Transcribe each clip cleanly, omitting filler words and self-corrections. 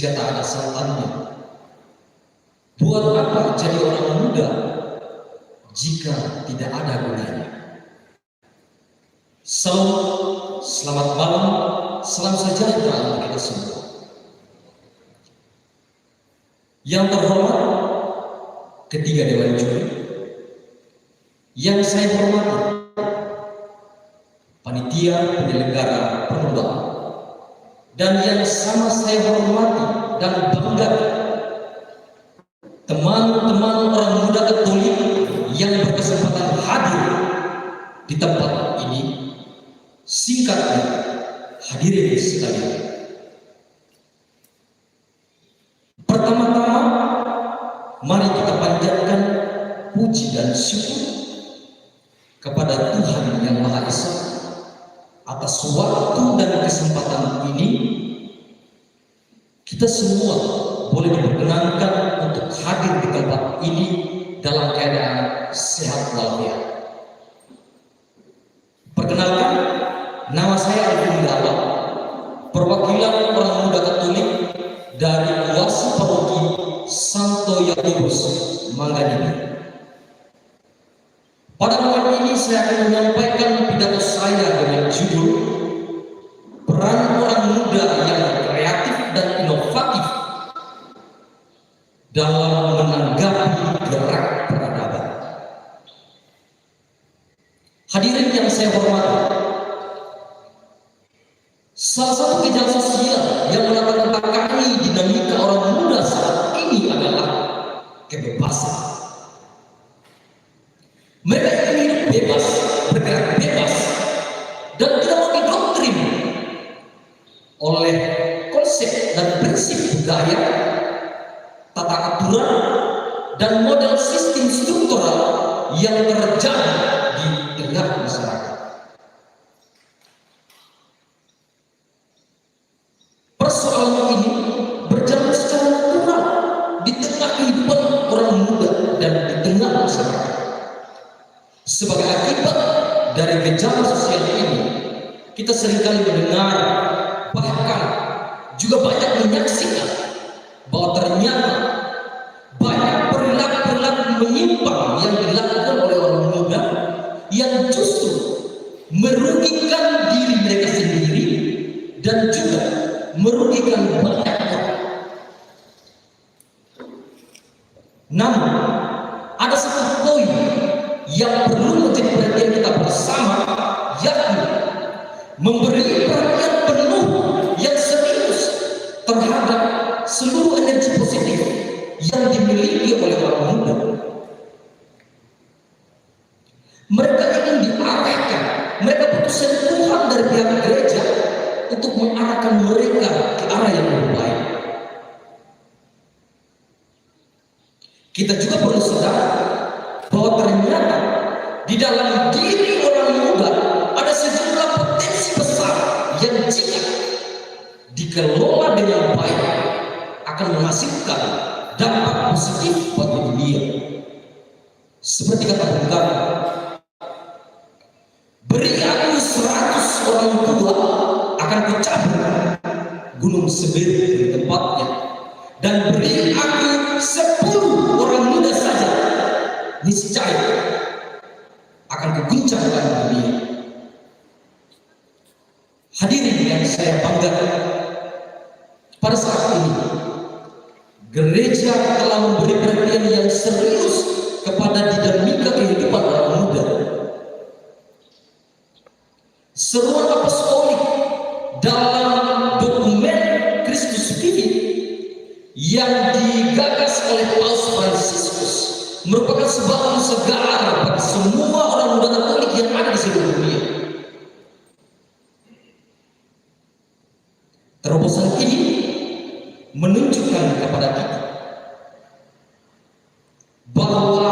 jika tak ada sultannya? Buat apa jadi orang muda jika tidak ada gunanya? Selamat malam, salam sejahtera untuk kita semua. Yang terhormat ketiga dewan juri, yang saya hormati panitia penyelenggara perlombaan, dan yang sama saya hormati dan bangga teman-teman orang muda Katolik yang berkesempatan hadir di tempat ini. Singkatnya, hadirin sekalian, pertama-tama mari kita panjatkan puji dan syukur kepada Tuhan Yang Maha Esa atas waktu dan kesempatan ini. Kita semua boleh diperkenankan untuk hadir di tempat ini dalam keadaan sehat walafiat. Perkenalkan, nama saya Alvin Dawa, perwakilan orang muda Katolik dari kuasa paroki Santo Yakobus Mangganingan. Pada momen ini saya akan menyampaikan pidato saya dengan judul Peran Orang Muda yang Kreatif dan Inovatif dalam menanggapi gerak peradaban. Hadirin yang saya hormati, salah satu gejala sosial yang melatar belakangi dinamika orang muda saat ini adalah kebebasan. Mereka ingin hidup bebas, bergerak bebas, dan tidak mau didoktrin oleh konsep dan prinsip budaya, tata aturan, dan model sistem struktural yang terjadi di tengah masyarakat. Persoalan ini berjalan secara natural di tengah kehidupan orang muda dan di tengah masyarakat. Sebagai akibat dari gejala sosial ini, kita seringkali mendengar, bahkan juga banyak menyaksikan bahwa ternyata banyak perilaku-perilaku menyimpang yang dilakukan oleh orang muda yang justru merugikan diri mereka sendiri dan juga merugikan banyak orang. Namun, ada satu poin yang perlu menjadi perhatian kita bersama, yakni memberi perhatian penuh yang serius terhadap seluruh energi positif yang dimiliki oleh orang muda. Mereka ingin diarahkan, mereka butuh sentuhan dari pihak gereja untuk mengarahkan mereka ke arah yang lebih baik. Kita juga perlu sadar bahwa ternyata di dalam diri orang muda ada sejumlah potensi besar yang jika dikelola dengan baik akan menghasilkan dampak positif bagi dunia. Seperti kata Bung Karno, beri aku 100 orang tua, akan kucabut gunung Semeru dari tempatnya, dan beri aku 10 orang muda saja, niscaya akan kuguncangkan dunia. Hadirin yang saya banggakan, pada saat ini gereja telah memberi perhatian yang serius kepada dinamika kehidupan orang muda. Seruan apostolik dalam dokumen Christus Vivit yang digagas oleh Paus Fransiskus merupakan sebuah segar bagi semua orang muda Katolik yang ada di seluruh dunia. Terobosan ini menunjukkan kepada kita bahwa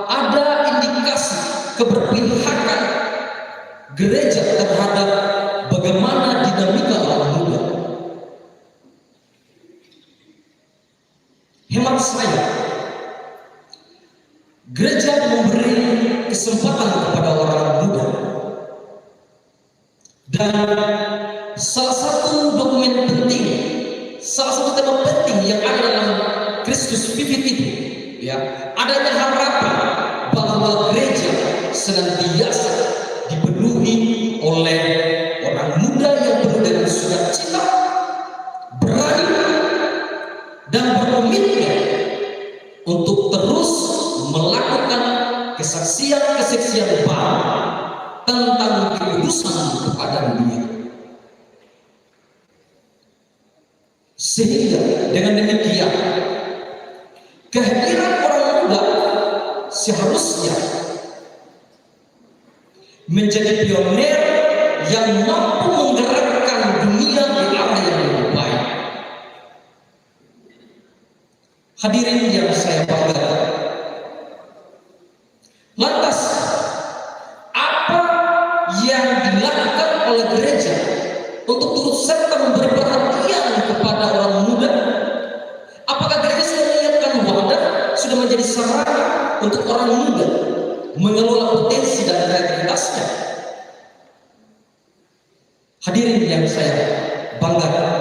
ada indikasi keberpihakan gereja terhadap bagaimana dinamika orang muda. Hemat saya, gereja memberi kesempatan kepada orang muda, dan salah satu dokumen penting, salah satu tema penting yang ada dalam Kristus Vivid itu, ya, adanya harapan bahwa gereja senantiasa dipenuhi oleh orang muda yang penuh dengan sukacita, berani, dan berkomitmen untuk terus melakukan kesaksian-kesaksian baru tentang kekudusan kepada dunia. Sehingga dengan demikian kehadiran orang muda seharusnya menjadi pioner yang mampu menggerakkan dunia ke arah yang lebih baik. Hadirin yang saya banggakan, lantas apa yang dilakukan oleh gereja untuk turut serta memberi perhatian kepada orang muda? Apakah gereja sudah menyiapkan wadah, sudah menjadi sarana untuk orang muda mengelola potensi dan kreativitasnya? Hadirin yang saya banggakan,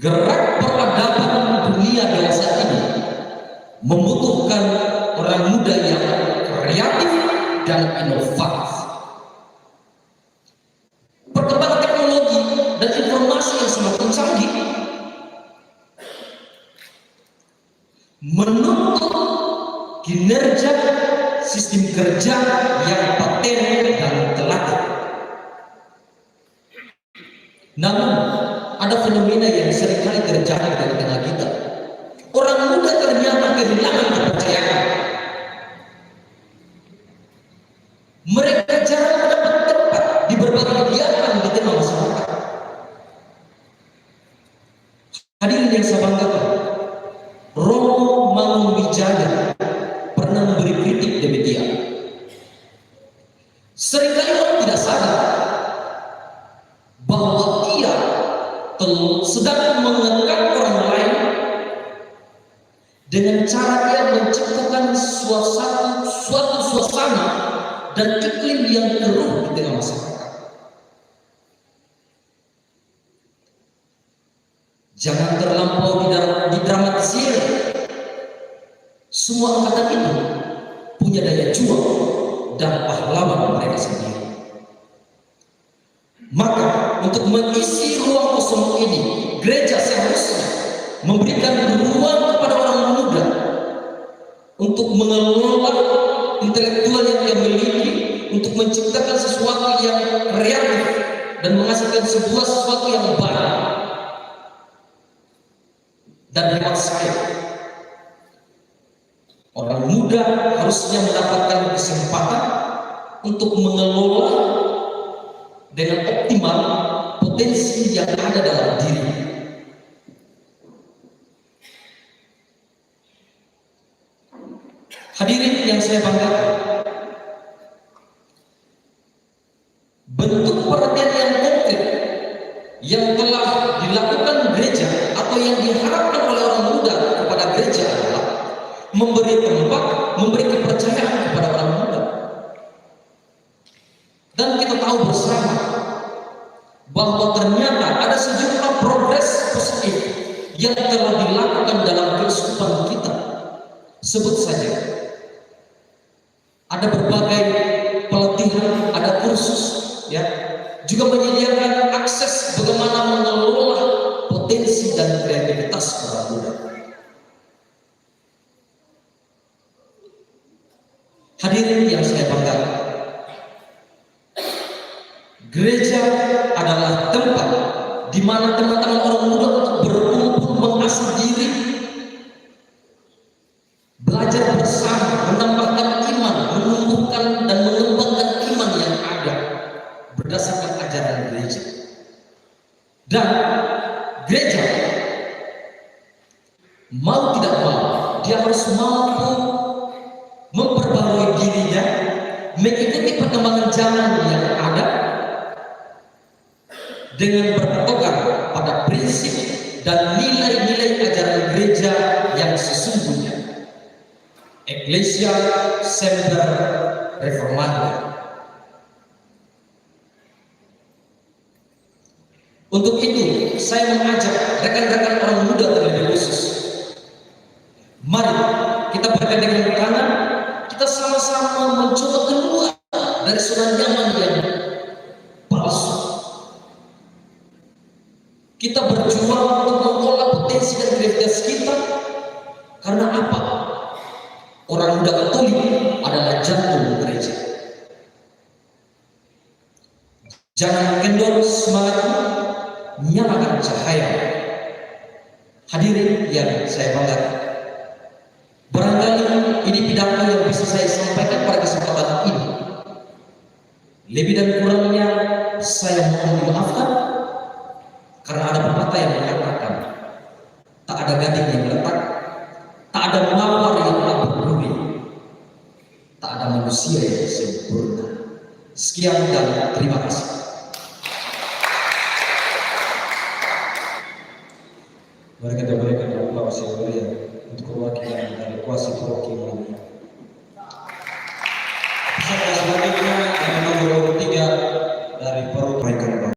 gerak peradaban dunia dewasa ini membutuhkan orang muda yang kreatif dan inovatif. Perkembangan teknologi dan informasi yang semakin canggih menuntut kinerja sistem kerja yang paten dan telaten. Namun ada fenomena yang seringkali terjadi di tengah kita. Orang muda ternyata kehilangan kepercayaan. Mereka jarang mendapat tempat di berbagai kegiatan di tengah masyarakat. Hadirin yang saya banggakan, Romo Mangunwijaya pernah memberi kritik demikian. Seringkali orang tidak sadar bahwa ia sedang mengangkat orang lain dengan cara ia menciptakan suatu suasana dan iklim yang keruh di tengah masyarakat. Jangan terlampau didramatisir. Semua angkatan itu punya daya juang dan pahlawan mereka sendiri. Maka untuk mengisi ruang kosong ini, gereja seharusnya memberikan ruang kepada orang muda untuk mengelola intelektual yang dia miliki, untuk menciptakan sesuatu yang kreatif dan menghasilkan sesuatu yang baru. Dan hemat saya, orang muda harusnya mendapatkan kesempatan untuk mengelola dengan optimal potensi yang ada dalam diri. Hadirin yang saya banggakan, bentuk perhatian yang konkret yang telah dilakukan gereja atau yang diharapkan oleh orang muda kepada gereja adalah memberi tempat, memberi kepercayaan kepada orang muda. Dan kita tahu bersama bahwa ternyata ada sejumlah progres positif yang telah dilakukan dalam kehidupan kita. Sebut saja, ada berbagai pelatihan, ada kursus, ya, juga menyediakan akses bagaimana mengelola potensi dan kreativitas orang muda. Hadirin yang saya banggakan, gereja adalah tempat di mana teman-teman orang muda untuk berkumpul, mengasah diri, belajar bersama, menambahkan iman, menumbuhkan dan mengembangkan iman yang ada berdasarkan ajaran gereja. Dan gereja mau tidak mau, dia harus mampu memperbarui dirinya, mengikuti perkembangan zaman yang ada dengan berpegang pada prinsip dan nilai-nilai ajaran gereja yang sesungguhnya. Ecclesia Semper Reformanda. Untuk itu, saya mengajak rekan-rekan orang muda terlebih khusus. Mari kita bergandengan tangan, kita sama-sama mencoba keluar dari zona nyaman yang palsu. Kita berjuang untuk mengolah potensi dan kreativitas kita. Karena apa? Orang muda Katolik adalah jantung gereja. Jangan kendor semangatmu, nyalakan cahaya. Hadirin yang saya banggakan, barangkali ini pidato yang bisa saya sampaikan pada kesempatan ini. Lebih dan kurangnya saya mohon dimaafkan, karena ada pepatah yang mengatakan tak ada gading yang letak, tak ada mawar yang tak berduri, tak ada manusia yang sempurna. Sekian dan terima kasih. Mari kita berikan aplaus yang meriah untuk perwakilan dari kuasa perwakilan